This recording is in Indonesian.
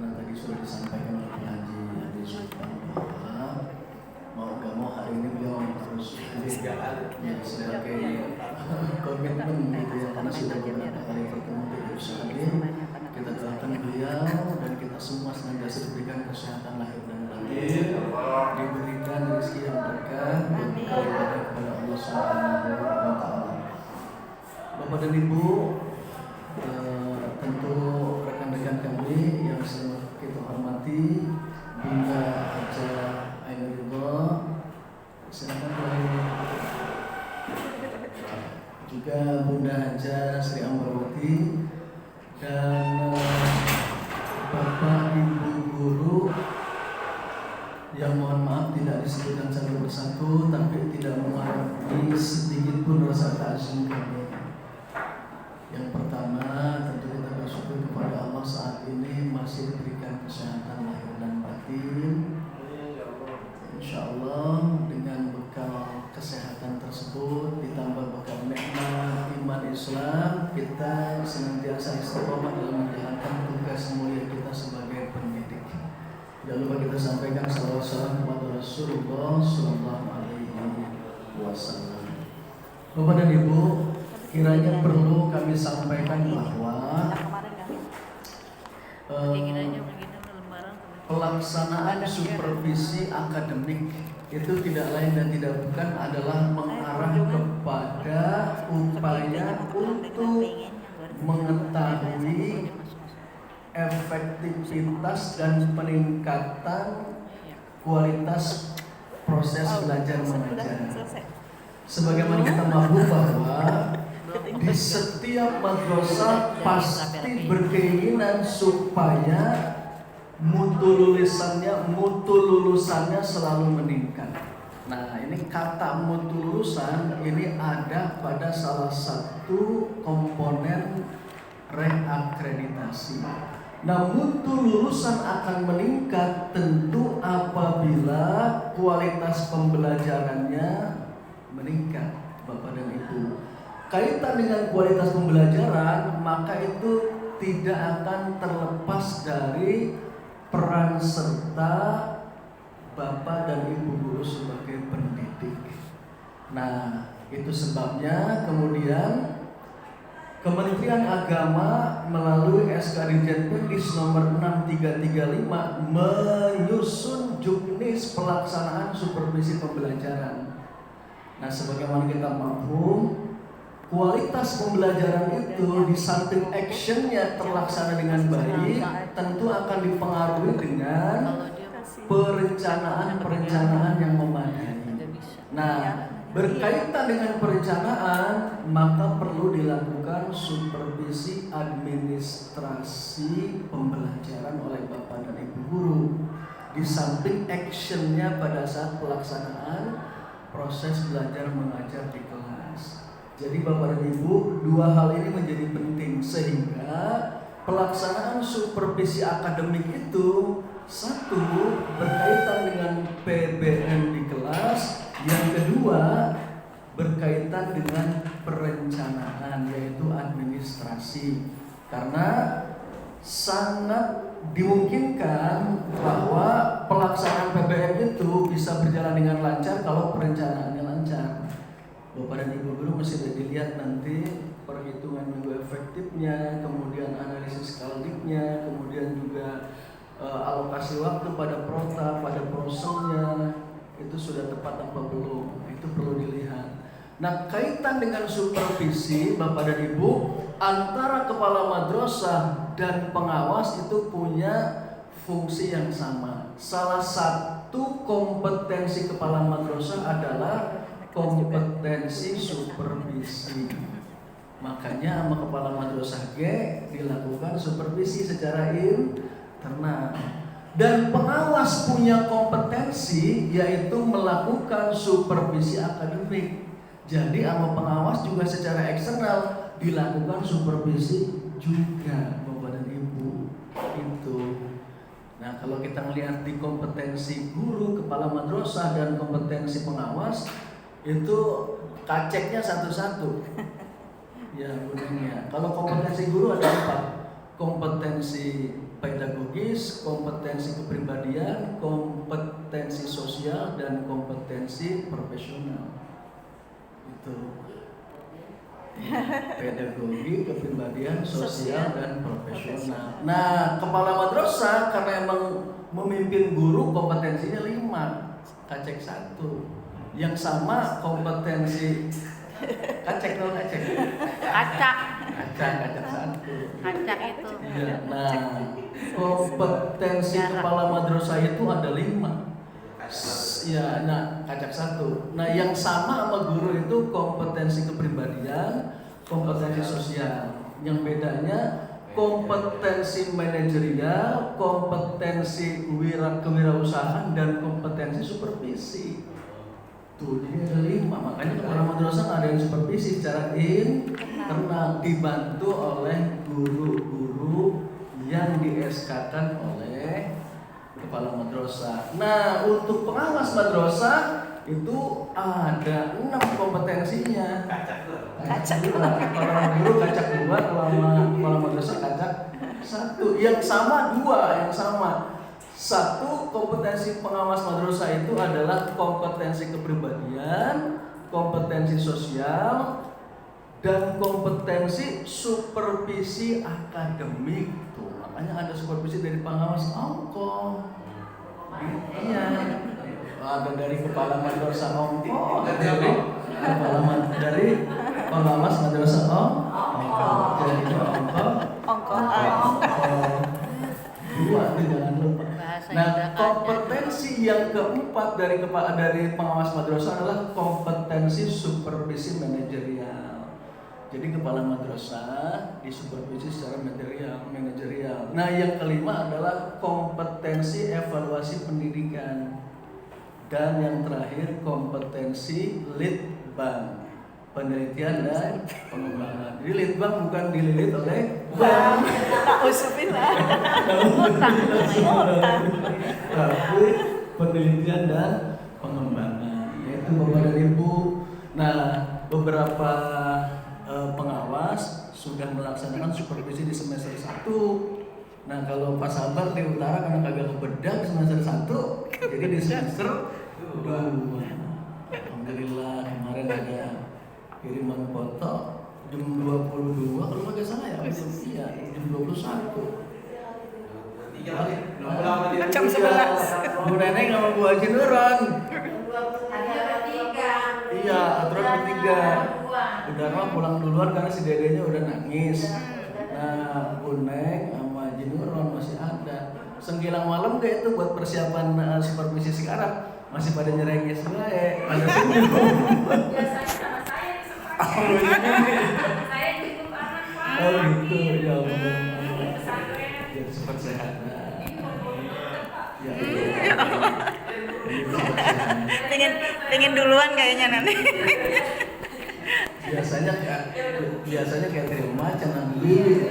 karena tadi sudah disampaikan oleh Haji Adi Sultan bahwa mau nggak mau hari ini beliau harus sebagai komitmen gitu ya, karena sudah beberapa kali bertemu di hadir. Kita doakan beliau dan kita semua senantiasa diberikan kesehatan lahir dan batin, diberikan rezeki yang berkah, beribadah kepada Allah Subhanahu wa Ta'ala. Bapak dan Ibu, tentu rekan-rekan kami yang kita hormati, Bunda Haja Ainullah, silakan juga Bunda Haja Sri Ambarwati dan Bapak Ibu guru yang mohon maaf tidak disebutkan satu persatu, tapi tidak mengalami sedikit pun rasa takzim kami. Yang pertama, tentu kita bersyukur kepada Allah saat ini masih diberikan kesehatan lahir dan batin. Insya Allah dengan bekal kesehatan tersebut ditambah bekal nikmat iman Islam, kita senantiasa istiqomah dalam menjalankan tugas mulia kita sebagai pendidik. Jangan lupa kita sampaikan salawat kepada Rasulullah Sallallahu Alaihi Wasallam. Bapak dan Ibu, kiranya perlu kami sampaikan bahwa pelaksanaan supervisi akademik itu tidak lain dan tidak bukan adalah mengarah kepada upaya untuk mengetahui efektivitas dan peningkatan kualitas proses belajar mengajar. Sebagaimana kita mahu bahwa di setiap madrasah pasti berkeinginan supaya mutu lulusannya selalu meningkat. Nah, ini kata mutu lulusan ini ada pada salah satu komponen reakreditasi. Nah, mutu lulusan akan meningkat tentu apabila kualitas pembelajarannya meningkat, Bapak dan Ibu. Kaitan dengan kualitas pembelajaran, maka itu tidak akan terlepas dari peran serta Bapak dan Ibu guru sebagai pendidik. Nah, itu sebabnya kemudian Kementerian Agama melalui SK Dirjenpendis nomor 6335 menyusun juknis pelaksanaan supervisi pembelajaran. Nah, sebagaimana kita mampu, kualitas pembelajaran itu di samping actionnya terlaksana dengan baik, tentu akan dipengaruhi dengan perencanaan yang memadai. Nah, berkaitan dengan perencanaan, maka perlu dilakukan supervisi administrasi pembelajaran oleh Bapak dan Ibu guru. Di samping actionnya pada saat pelaksanaan proses belajar mengajar di kelas. Jadi Bapak dan Ibu, dua hal ini menjadi penting sehingga pelaksanaan supervisi akademik itu satu berkaitan dengan PBM di kelas, yang kedua berkaitan dengan perencanaan yaitu administrasi. Karena sangat dimungkinkan bahwa pelaksanaan PBM itu bisa berjalan dengan lancar kalau perencanaannya lancar. Bapak dan Ibu guru mesti dilihat nanti perhitungan minggu efektifnya, kemudian analisis kaldiknya, kemudian juga alokasi waktu pada prota, pada prosesnya itu sudah tepat apa belum, itu perlu dilihat. Nah, kaitan dengan supervisi Bapak dan Ibu, antara kepala madrasah dan pengawas itu punya fungsi yang sama. Salah satu kompetensi kepala madrasah adalah kompetensi supervisi. Makanya sama kepala madrasah G dilakukan supervisi secara internal. Dan pengawas punya kompetensi yaitu melakukan supervisi akademik. Jadi sama pengawas juga secara eksternal dilakukan supervisi juga, Bapak dan Ibu. Itu. Nah, kalau kita melihat di kompetensi guru, kepala madrasah dan kompetensi pengawas itu kaceknya satu-satu. Ya, gunanya. Kalau kompetensi guru ada 4. Kompetensi pedagogik, psikologis, kompetensi kepribadian, kompetensi sosial, dan kompetensi profesional. Itu pedagogi, kepribadian, sosial, dan profesional. Nah, kepala madrasah karena emang memimpin guru kompetensinya 5, kacek 1. Yang sama kompetensi kacek dong kacek. Kacak 1. Kacak itu. Iya. Nah, kompetensi kepala madrasah itu ada 5. Ya, nah kacak 1. Nah, yang sama sama guru itu kompetensi kepribadian, kompetensi sosial. Yang bedanya kompetensi manajerial, kompetensi kewirausahaan, dan kompetensi supervisi. Tuh, jadi ada 5. Makanya kepala madrasah ada yang supervisi secara internal, dibantu oleh guru-guru yang di-SK-kan oleh kepala madrasah. Nah, untuk pengawas madrasah itu ada 6 kompetensinya. Kacak 2. Kepala guru kacak 2, kepala madrasah kacak 1. Yang sama 2, yang sama. 1, kompetensi pengawas madrasah itu adalah kompetensi kepribadian, kompetensi sosial, dan kompetensi supervisi akademik. Tuh, makanya ada supervisi dari pengawas ongko. Iya. Ada dari kepala madrasah ongko, dari pengawas madrasah ongko. Jadi ongko. 2 jangan lupa. Nah, kompetensi yang keempat dari pengawas madrasah adalah kompetensi supervisi manajerial. Jadi kepala madrasah disupervisi secara manajerial. Nah, yang kelima adalah kompetensi evaluasi pendidikan. Dan yang terakhir kompetensi litbang, penelitian dan pengembangan. Jadi litbang bukan dililit oleh bank. Tapi penelitian dan pengembangan. Yaitu Bapak dan Ibu. Nah, beberapa pengawas sudah melaksanakan supervisi di semester 1. Nah, kalau Pak Sabar di utara karena kagak kebedak semester 1, jadi di semester 2. Alhamdulillah kemarin ada kiriman foto jam 22 kalau nggak salah ya, iya jam 21. Jam 11. Bu Neneng sama Bu Haji Nuron. Iya, aturan bertiga. Udah mah pulang duluan karena si dedenya udah nangis. Nah, Bu Neng sama Haji Nuron masih ada. Senggilang malam kayak itu buat persiapan supervisi sekarang. Masih pada nyerengis bae, pada senyum. Biasanya sama saya di supervisi. Saya di grup anak Pak. Oh gitu, ya Allah. Pesantren. Ya cepat sehat. Ya. Pengen duluan kayaknya nanti. Biasanya kayak terima macan nanti.